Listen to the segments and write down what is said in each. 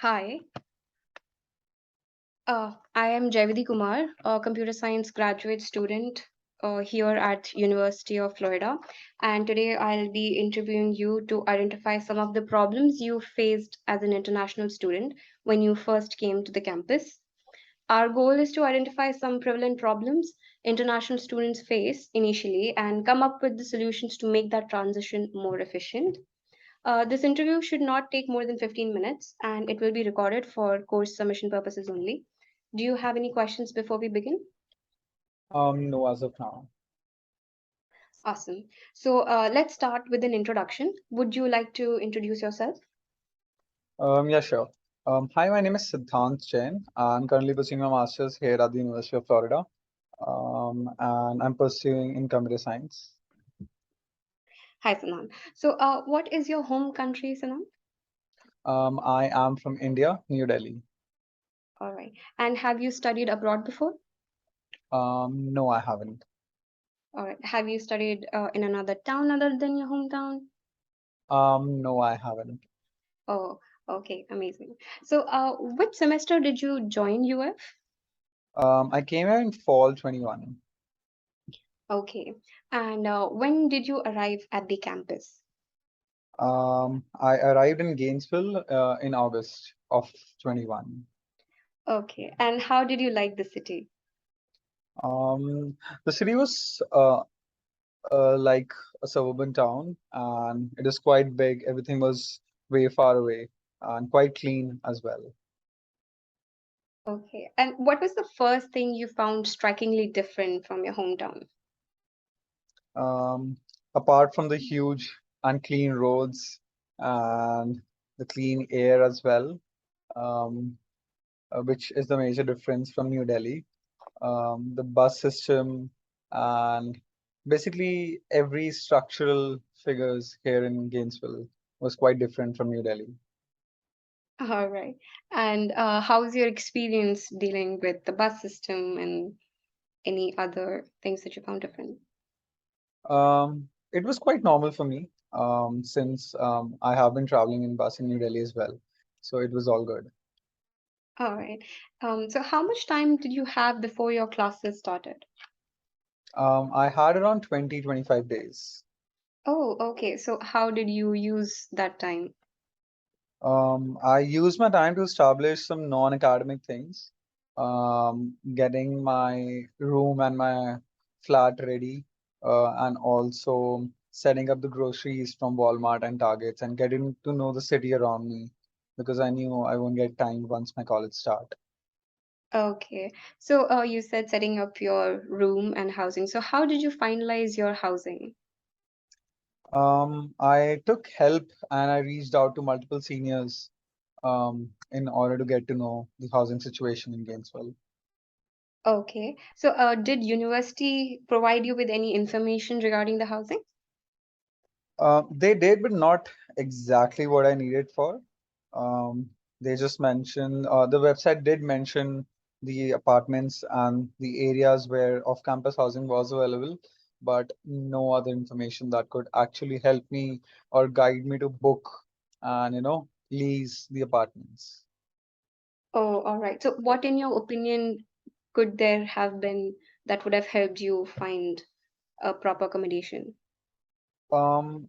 Hi, I am Jayavidi Kumar, a computer science graduate student here at University of Florida, and today I'll be interviewing you to identify some of the problems you faced as an international student when you first came to the campus. Our goal is to identify some prevalent problems international students face initially and come up with the solutions to make that transition more efficient. This interview should not take more than 15 minutes and it will be recorded for course submission purposes only. Do you have any questions before we begin? No, as of now. Awesome. So let's start with an introduction. Would you like to introduce yourself? Yeah, sure. Hi, my name is Siddhant Jain. I'm currently pursuing my master's here at the University of Florida, and I'm pursuing in computer science. Hi, Sanan. So what is your home country, Sanan? I am from India, New Delhi. All right. And have you studied abroad before? No, I haven't. All right. Have you studied in another town other than your hometown? No, I haven't. Oh, okay. Amazing. So which semester did you join UF? I came here in fall 21. Okay. And when did you arrive at the campus? I arrived in Gainesville in August of 21. Okay. And how did you like the city? Um, the city was like a suburban town, and it is quite big. Everything was way far away and quite clean as well. Okay. And what was the first thing you found strikingly different from your hometown? Um, Apart from the huge unclean roads and the clean air as well, um, which is the major difference from New Delhi. The bus system and basically every structural figures here in Gainesville was quite different from New Delhi. All right. And how's your experience dealing with the bus system and any other things that you found different? It was quite normal for me, since I have been traveling in bus in New Delhi as well. So it was all good. All right. So how much time did you have before your classes started? I had around 20-25 days. Oh, okay. So how did you use that time? I used my time to establish some non-academic things, getting my room and my flat ready, and also setting up the groceries from Walmart and Targets and getting to know the city around me because I knew I won't get time once my college start. Okay. So you said setting up your room and housing. So how did you finalize your housing? I took help and I reached out to multiple seniors in order to get to know the housing situation in Gainesville. Okay. So did university provide you with any information regarding the housing? They did, but not exactly what I needed for. Um, they just mentioned the website did mention the apartments and the areas where off-campus housing was available, but no other information that could actually help me or guide me to book and lease the apartments. Oh, all right. So what, in your opinion, could there have been that would have helped you find a proper accommodation? Um,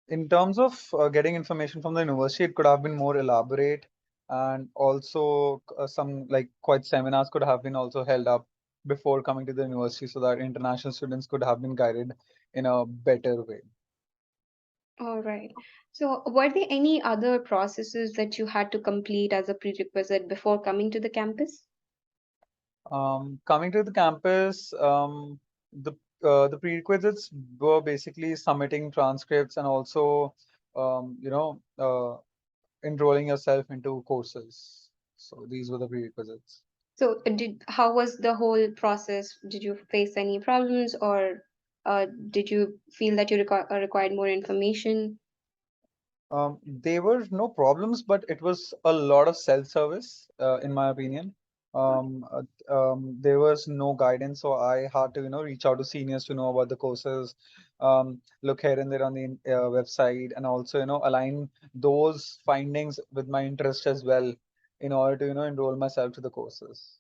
in terms of getting information from the university, it could have been more elaborate, and also some like quite seminars could have been also held up before coming to the university so that international students could have been guided in a better way. All right. So were there any other processes that you had to complete as a prerequisite before coming to the campus? Coming to the campus, the the prerequisites were basically submitting transcripts and also enrolling yourself into courses. So these were the prerequisites. So how was the whole process? Did you face any problems, or did you feel that you required more information? There were no problems, but it was a lot of self-service, in my opinion. There was no guidance, so I had to, reach out to seniors to know about the courses, look here and there on the website, and also, align those findings with my interest as well in order to, enroll myself to the courses.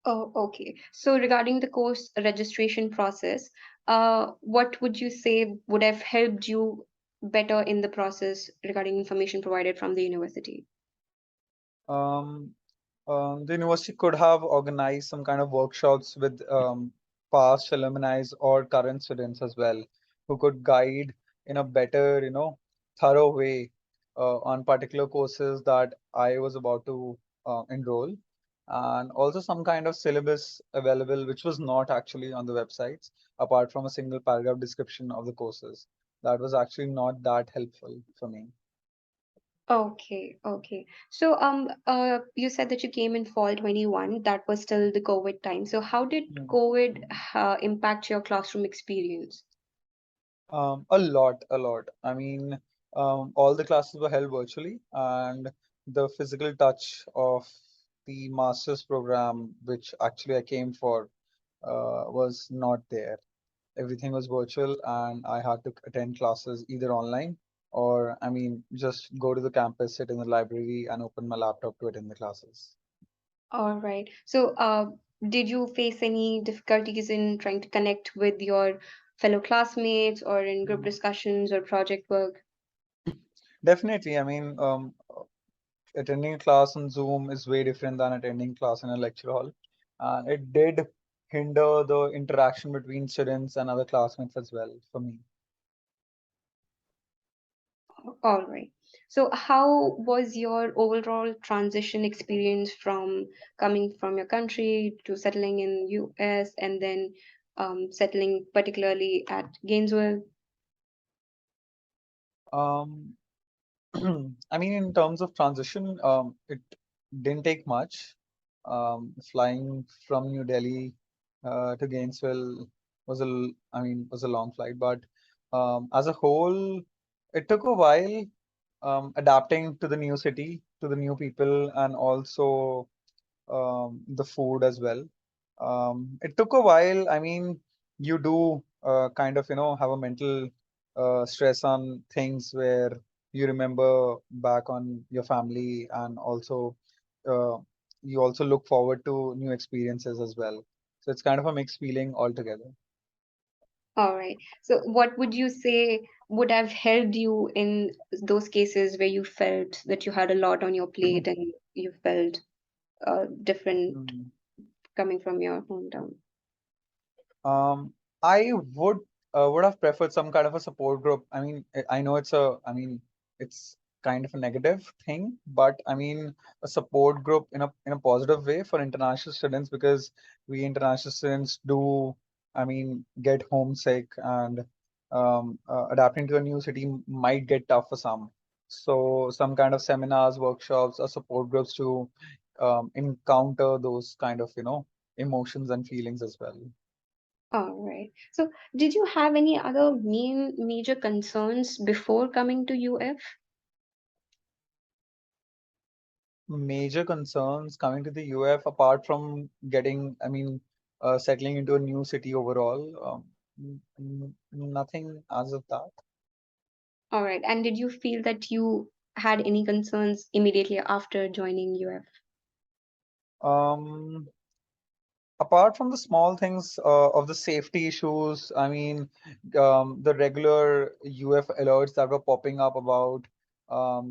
Oh, okay. So regarding the course registration process, what would you say would have helped you better in the process regarding information provided from the university? Um, the university could have organized some kind of workshops with past alumni or current students as well, who could guide in a better, thorough way on particular courses that I was about to enroll. And also some kind of syllabus available, which was not actually on the websites, apart from a single paragraph description of the courses. That was actually not that helpful for me. Okay, okay. So, you said that you came in fall 21. That was still the COVID time. So, how did COVID impact your classroom experience? A lot, a lot. I mean, all the classes were held virtually, and the physical touch of the master's program, which actually I came for, was not there. Everything was virtual, and I had to attend classes either online or, I mean, just go to the campus, sit in the library, and open my laptop to attend the classes. All right. So, did you face any difficulties in trying to connect with your fellow classmates or in group Mm. discussions or project work? Definitely. I mean, attending a class on Zoom is way different than attending class in a lecture hall. And it did hinder the interaction between students and other classmates as well for me. All right. So, how was your overall transition experience from coming from your country to settling in US and then settling particularly at Gainesville? Um, I mean, in terms of transition, it didn't take much. Flying from New Delhi to Gainesville was a long flight, but as a whole, it took a while adapting to the new city, to the new people, and also the food as well. It took a while. I mean, you do kind of, have a mental stress on things where you remember back on your family, and also uh, you also look forward to new experiences as well. So it's kind of a mixed feeling altogether. All right. So, what would you say would have helped you in those cases where you felt that you had a lot on your plate and you felt different Mm. coming from your hometown? Um, I would have preferred some kind of a support group. I mean, I know it's kind of a negative thing, but I mean a support group in a positive way for international students, because we international students do, I mean, get homesick, and adapting to a new city might get tough for some. So some kind of seminars, workshops, or support groups to encounter those kind of, emotions and feelings as well. All right. So, did you have any other major concerns before coming to UF? Major concerns coming to the UF, apart from settling into a new city overall, nothing as of that. All right. And did you feel that you had any concerns immediately after joining UF? Um, Apart from the small things of the safety issues, I mean, the regular UF alerts that were popping up about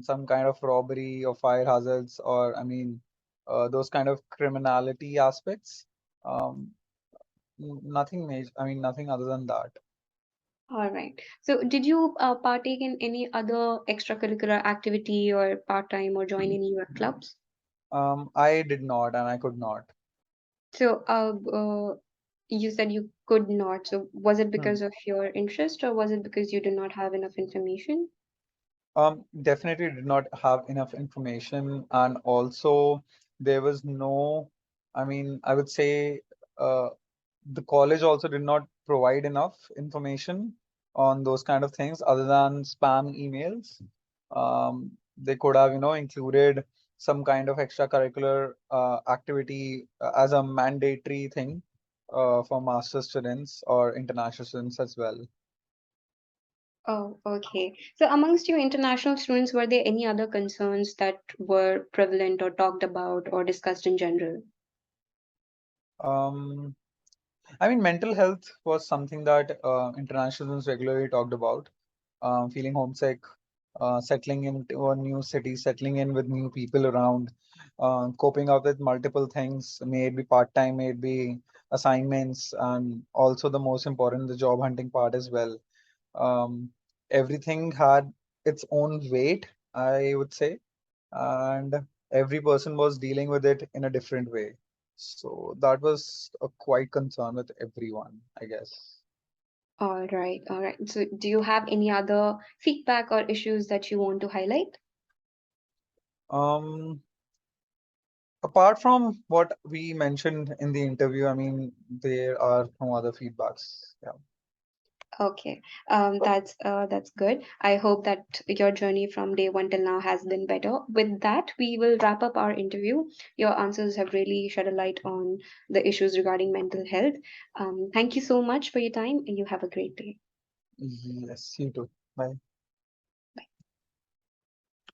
some kind of robbery or fire hazards, or I mean, those kind of criminality aspects. Um, Nothing major. I mean, nothing other than that. All right. So, did you partake in any other extracurricular activity or part-time or join any UF clubs? I did not, and I could not. So, you said you could not. So, was it Hmm. because of your interest or was it because you did not have enough information? Definitely did not have enough information, and also there was no, I mean, I would say uh, the college also did not provide enough information on those kind of things other than spam emails. They could have, included some kind of extracurricular activity as a mandatory thing for master students or international students as well. Oh, okay. So, amongst your international students, were there any other concerns that were prevalent or talked about or discussed in general? Um, I mean, mental health was something that international students regularly talked about. Feeling homesick, settling into a new city, settling in with new people around, coping up with multiple things, may it be part-time, may it be assignments, and also the most important, the job hunting part as well. Um, Everything had its own weight, I would say, and every person was dealing with it in a different way. So that was a quite concern with everyone, I guess. All right, all right. So, do you have any other feedback or issues that you want to highlight? Um, Apart from what we mentioned in the interview, I mean, there are no other feedbacks. Yeah. Okay, that's good. I hope that your journey from day one till now has been better. With that, we will wrap up our interview. Your answers have really shed a light on the issues regarding mental health. Thank you so much for your time, and you have a great day. Yes, you too. Bye.